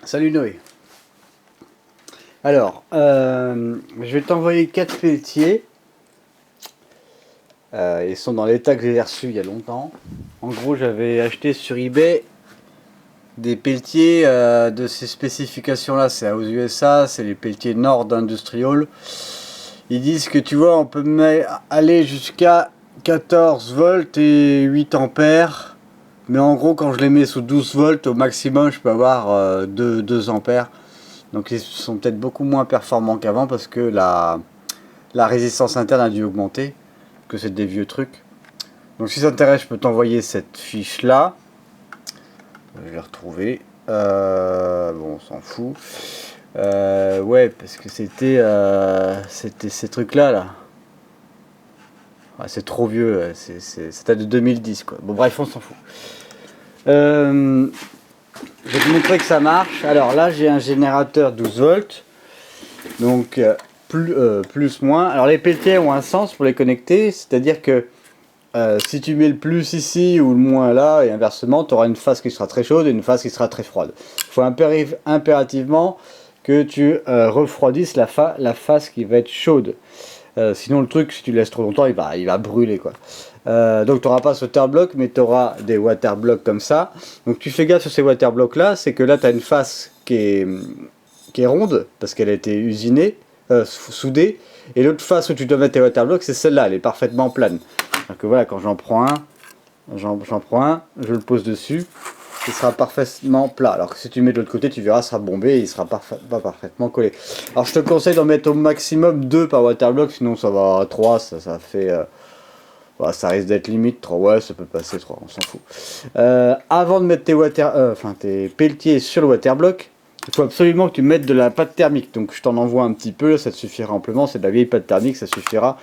Salut Noé. Alors, je vais t'envoyer 4 pelletiers. Ils sont dans l'état que j'ai reçu il y a longtemps. En gros, j'avais acheté sur eBay des pelletiers de ces spécifications-là. C'est aux USA, c'est les pelletiers Nord Industrial. Ils disent que tu vois, on peut aller jusqu'à 14 volts et 8 ampères. Mais en gros, quand je les mets sous 12 volts, au maximum, je peux avoir 2 ampères. Donc ils sont peut-être beaucoup moins performants qu'avant parce que la résistance interne a dû augmenter, que c'est des vieux trucs. Donc si ça t'intéresse, je peux t'envoyer cette fiche là. Je vais retrouver. Bon, on s'en fout. Ouais, parce que c'était ces trucs là. Ah, c'est trop vieux, c'était de 2010 quoi. Bon bref, on s'en fout. Je vais te montrer que ça marche. Alors là, j'ai un générateur 12 volts. Donc plus moins. Alors les pelletiers ont un sens pour les connecter. C'est-à-dire que si tu mets le plus ici ou le moins là, et inversement, tu auras une phase qui sera très chaude et une phase qui sera très froide. Il faut impérativement que tu refroidisses la phase qui va être chaude. Sinon le truc, si tu laisses trop longtemps, il va brûler quoi. Donc tu n'auras pas ce waterblock, mais tu auras des waterblocks comme ça. Donc tu fais gaffe sur ces waterblocks là, c'est que là tu as une face qui est ronde, parce qu'elle a été usinée, soudée, et l'autre face où tu dois mettre tes waterblocks, c'est celle-là, elle est parfaitement plane. Donc voilà, quand j'en prends un, je le pose dessus, il sera parfaitement plat. Alors que si tu mets de l'autre côté, tu verras, il sera bombé et il sera pas parfaitement collé. Alors je te conseille d'en mettre au maximum 2 par waterblock, sinon ça va à 3, ça fait... bah, ça risque d'être limite 3, ouais ça peut passer 3, on s'en fout. Avant de mettre tes pelletiers sur le waterblock, il faut absolument que tu mettes de la pâte thermique. Donc je t'en envoie un petit peu, ça te suffira amplement, c'est de la vieille pâte thermique, ça suffira.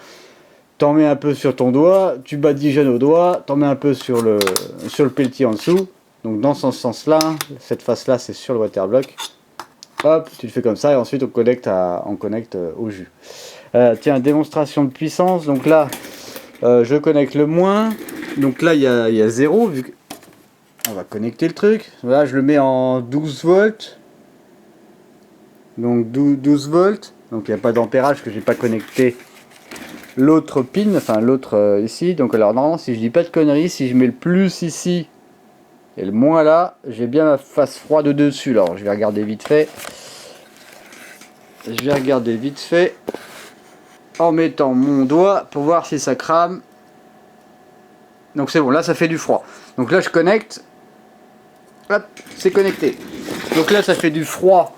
T'en mets un peu sur ton doigt, tu badigeonnes au doigt, t'en mets un peu sur le pelletier en dessous. Donc dans ce sens-là, cette face-là c'est sur le waterblock. Hop, tu le fais comme ça et ensuite on connecte au jus. Tiens, démonstration de puissance, donc là... je connecte le moins, donc là il y a 0, vu que... On va connecter le truc, là je le mets en 12 volts, donc 12 volts, donc il n'y a pas d'ampérage que j'ai pas connecté l'autre pin, enfin l'autre ici, donc alors normalement si je dis pas de conneries, si je mets le plus ici et le moins là, j'ai bien ma face froide dessus, alors je vais regarder vite fait, en mettant mon doigt pour voir si ça crame. Donc c'est bon, là ça fait du froid. Donc là je connecte. Hop, c'est connecté. Donc là ça fait du froid.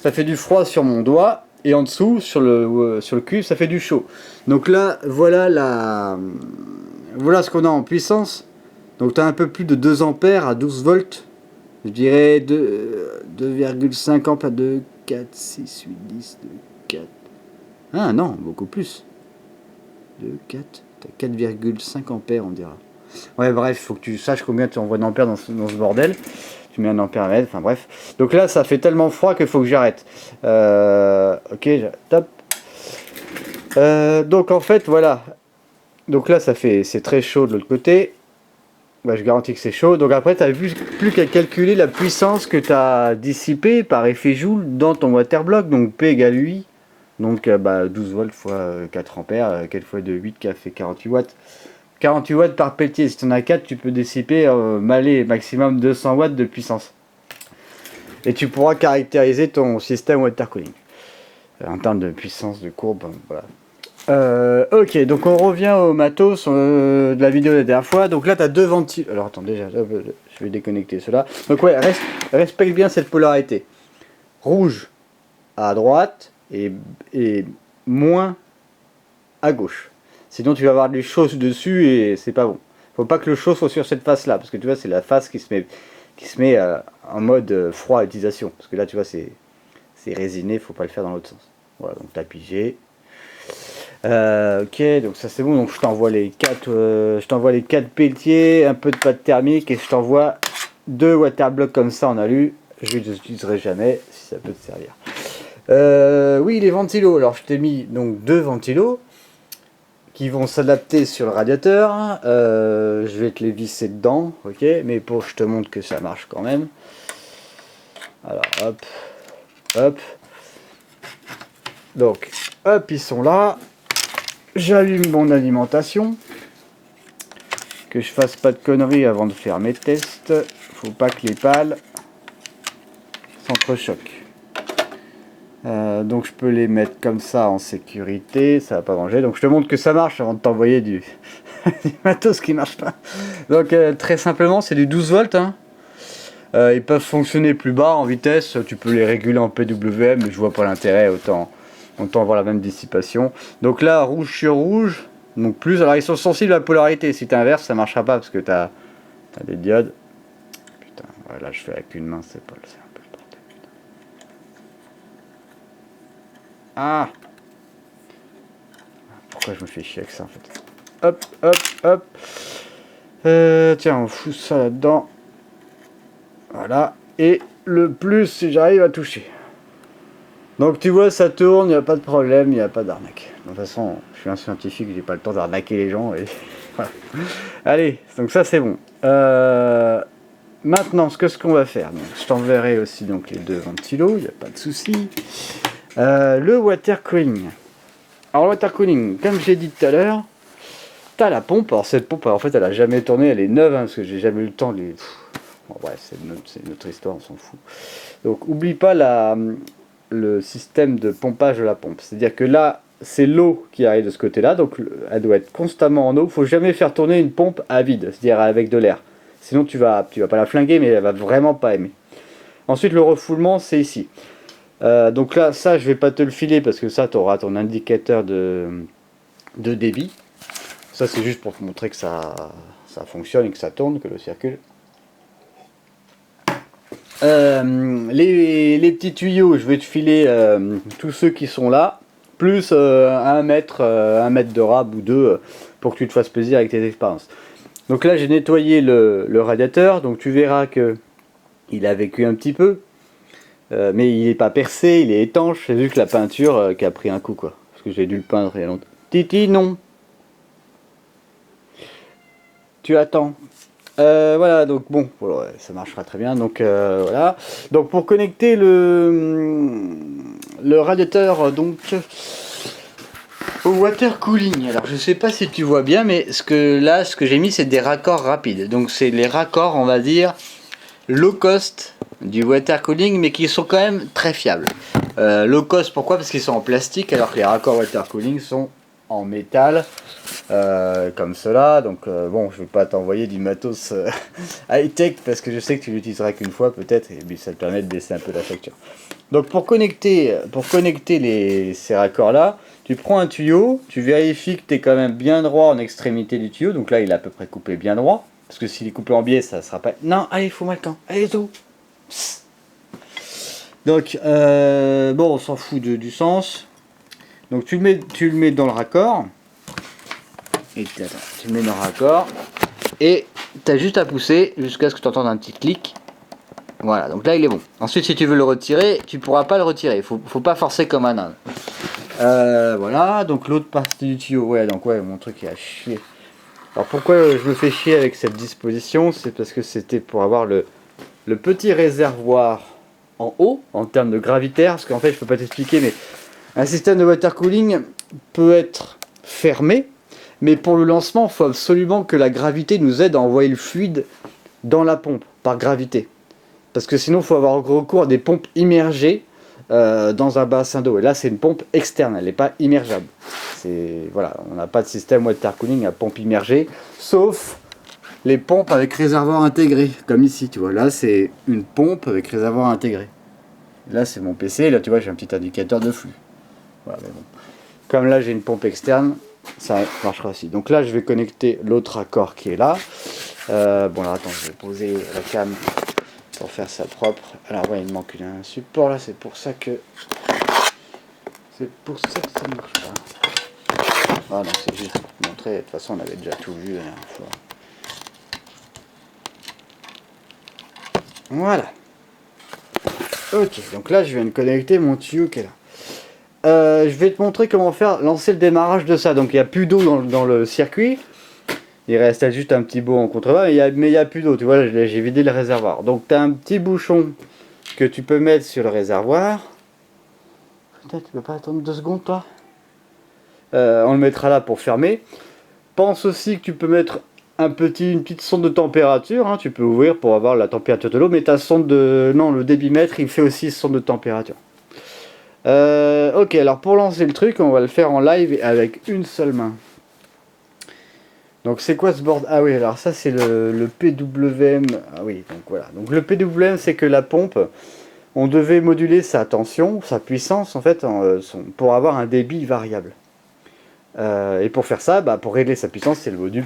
Ça fait du froid sur mon doigt. Et en dessous, sur le cuivre, ça fait du chaud. Donc là, voilà ce qu'on a en puissance. Donc tu as un peu plus de 2 ampères à 12 volts. Je dirais 2,5 ampères, 2, 4, 6, 8, 10, 2, 4. Ah non, beaucoup plus. 2, 4, t'as 4,5 ampères on dira. Ouais, bref, il faut que tu saches combien tu envoies d'ampères dans ce bordel. Tu mets un ampère-mètre, enfin bref. Donc là, ça fait tellement froid qu'il faut que j'arrête. Ok, top. Donc en fait, voilà. Donc là, c'est très chaud de l'autre côté. Bah, je garantis que c'est chaud. Donc après, tu n'as plus qu'à calculer la puissance que tu as dissipée par effet Joule dans ton waterblock. Donc P égale 8. Donc 12 volts fois 4 ampères, 4 fois 2, 8, qui a fait 48 watts. 48 watts par pelletier, si tu en as 4, tu peux dissiper maximum 200 watts de puissance. Et tu pourras caractériser ton système water cooling. En termes de puissance, de courbe, voilà. Ok, donc on revient au matos de la vidéo de la dernière fois. Donc là, tu as 2 ventilos. Alors attends, déjà, je vais déconnecter cela. Donc ouais, respecte bien cette polarité. Rouge à droite et moins à gauche. Sinon tu vas avoir du chaud dessus et c'est pas bon. Faut pas que le chaud soit sur cette face là, parce que tu vois c'est la face qui se met en mode froid à utilisation. Parce que là tu vois c'est résiné, faut pas le faire dans l'autre sens. Voilà, donc t'as pigé. Ok, donc ça c'est bon, donc je t'envoie les 4 pelletiers, un peu de pâte thermique et je t'envoie 2 waterblocks comme ça en alu. Je les utiliserai jamais si ça peut te servir. Oui, les ventilos, alors je t'ai mis donc 2 ventilos qui vont s'adapter sur le radiateur. Je vais te les visser dedans, ok, mais je te montre que ça marche quand même. Alors hop, hop. Donc hop, ils sont là. J'allume mon alimentation. Que je fasse pas de conneries avant de faire mes tests. Faut pas que les pales s'entrechoquent. Donc je peux les mettre comme ça en sécurité, ça va pas manger. Donc je te montre que ça marche avant de t'envoyer du, du matos qui marche pas. Donc très simplement c'est du 12 volts. Hein. Ils peuvent fonctionner plus bas en vitesse, tu peux les réguler en PWM, mais je vois pas l'intérêt, autant avoir la même dissipation. Donc là rouge sur rouge, donc plus. Alors ils sont sensibles à la polarité, si tu inverses ça marchera pas parce que tu as des diodes. Putain, ouais, là je fais avec une main, c'est un peu le bordel. Ah, pourquoi je me fais chier avec ça en fait. Hop, hop, hop. Tiens, on fout ça là-dedans. Voilà. Et le plus, si j'arrive à toucher. Donc tu vois, ça tourne, il n'y a pas de problème, il n'y a pas d'arnaque. De toute façon, je suis un scientifique, j'ai pas le temps d'arnaquer les gens. Et voilà. Allez, donc ça c'est bon. Maintenant, ce qu'on va faire, donc, je t'enverrai aussi donc, les deux ventilos, il n'y a pas de souci. Le water cooling. Alors le water cooling, comme j'ai dit tout à l'heure, t'as la pompe. Alors cette pompe, en fait, elle a jamais tourné, elle est neuve, hein, parce que j'ai jamais eu le temps de les... Bon, bref, c'est notre histoire, on s'en fout. Donc oublie pas le système de pompage de la pompe. C'est-à-dire que là, c'est l'eau qui arrive de ce côté-là, donc elle doit être constamment en eau. Il ne faut jamais faire tourner une pompe à vide, c'est-à-dire avec de l'air. Sinon tu vas pas la flinguer, mais elle va vraiment pas aimer. Ensuite, le refoulement, c'est ici. Donc là, ça, je vais pas te le filer parce que ça, tu auras ton indicateur de débit. Ça, c'est juste pour te montrer que ça fonctionne et que ça tourne, que l'eau circule. Les petits tuyaux, je vais te filer tous ceux qui sont là, plus 1 mètre de rab ou 2 pour que tu te fasses plaisir avec tes expériences. Donc là, j'ai nettoyé le radiateur, donc tu verras que il a vécu un petit peu, mais il n'est pas percé, il est étanche. J'ai vu que la peinture qui a pris un coup, quoi, parce que j'ai dû le peindre il y a longtemps. Titi, non. Tu attends. Voilà, donc bon, voilà, ça marchera très bien. Donc voilà. Donc pour connecter le radiateur donc au water cooling. Alors je sais pas si tu vois bien, mais ce que j'ai mis c'est des raccords rapides. Donc c'est les raccords, on va dire low cost du water cooling, mais qui sont quand même très fiables. Low cost pourquoi? Parce qu'ils sont en plastique, alors que les raccords water cooling sont en métal. Comme cela, donc bon, je vais pas t'envoyer du matos high tech parce que je sais que tu l'utiliseras qu'une fois peut-être, et puis ça te permet de baisser un peu la facture. Donc pour connecter ces raccords là, tu prends un tuyau, tu vérifies que tu es quand même bien droit en extrémité du tuyau, donc là il est à peu près coupé bien droit, parce que s'il est coupé en biais ça sera pas... Non, allez, faut mettre le camp, allez tout. Donc bon, on s'en fout du sens. Donc tu le mets dans le raccord. Et tu le mets dans le raccord et tu as juste à pousser jusqu'à ce que tu entendes un petit clic. Voilà, donc là il est bon. Ensuite, si tu veux le retirer, tu pourras pas le retirer. Faut pas forcer comme un âne. Voilà, donc l'autre partie du tuyau. Ouais, donc ouais, mon truc il a chier. Alors pourquoi je me fais chier avec cette disposition? C'est parce que c'était pour avoir le petit réservoir en haut en termes de gravitaire. Parce qu'en fait, je peux pas t'expliquer, mais un système de water cooling peut être fermé. Mais pour le lancement, il faut absolument que la gravité nous aide à envoyer le fluide dans la pompe, par gravité. Parce que sinon, il faut avoir recours à des pompes immergées dans un bassin d'eau. Et là, c'est une pompe externe, elle n'est pas immergeable. Voilà, on n'a pas de système water cooling à pompe immergée, sauf les pompes avec réservoir intégré, comme ici, tu vois. Là, c'est une pompe avec réservoir intégré. Là, c'est mon PC, là, tu vois, j'ai un petit indicateur de flux. Voilà, mais bon. Comme là, j'ai une pompe externe, ça marchera aussi. Donc là je vais connecter l'autre raccord qui est là. Bon alors attends, je vais poser la cam pour faire ça propre. Alors ouais, il me manque un support là, c'est pour ça que ça ne marche pas. Ah non, c'est juste pour te montrer, de toute façon on avait déjà tout vu la dernière fois. Voilà. Ok, donc là je viens de connecter mon tuyau qui est là. Je vais te montrer comment lancer le démarrage de ça. Donc il n'y a plus d'eau dans le circuit. Il reste juste un petit bout en contrebas, mais il n'y a plus d'eau. Tu vois, j'ai vidé le réservoir. Donc tu as un petit bouchon que tu peux mettre sur le réservoir. Putain, tu peux pas attendre 2 secondes, toi? On le mettra là pour fermer. Pense aussi que tu peux mettre une petite sonde de température. Hein. Tu peux ouvrir pour avoir la température de l'eau, mais ta sonde de... Non, le débitmètre, il fait aussi sonde de température. Ok, alors pour lancer le truc, on va le faire en live avec une seule main. Donc c'est quoi ce board? Ah oui, alors ça c'est le PWM. Ah oui, donc voilà. Donc le PWM, c'est que la pompe, on devait moduler sa tension, sa puissance en fait, pour avoir un débit variable. Et pour faire ça, pour régler sa puissance, c'est le module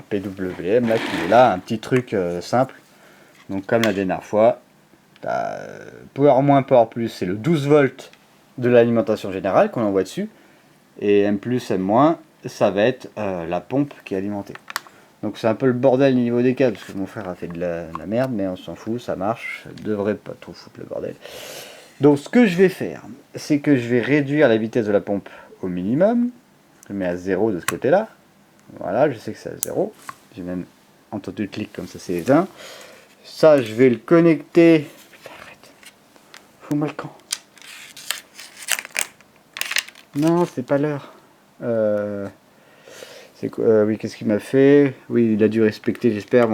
PWM là qui est là, un petit truc simple. Donc comme la dernière fois, Power moins, Power plus, c'est le 12 volts de l'alimentation générale qu'on envoie dessus. Et M plus, M moins, ça va être la pompe qui est alimentée. Donc c'est un peu le bordel au niveau des câbles, parce que mon frère a fait de la merde, mais on s'en fout, ça marche. Je devrais pas trop foutre le bordel. Donc ce que je vais faire, c'est que je vais réduire la vitesse de la pompe au minimum. Je mets à 0 de ce côté-là. Voilà, je sais que c'est à 0. J'ai même entendu le clic comme ça, c'est éteint. Ça, je vais le connecter. Putain, arrête. Fous-moi le camp. Non, c'est pas l'heure. Oui, qu'est-ce qu'il m'a fait? Oui, il a dû respecter, j'espère.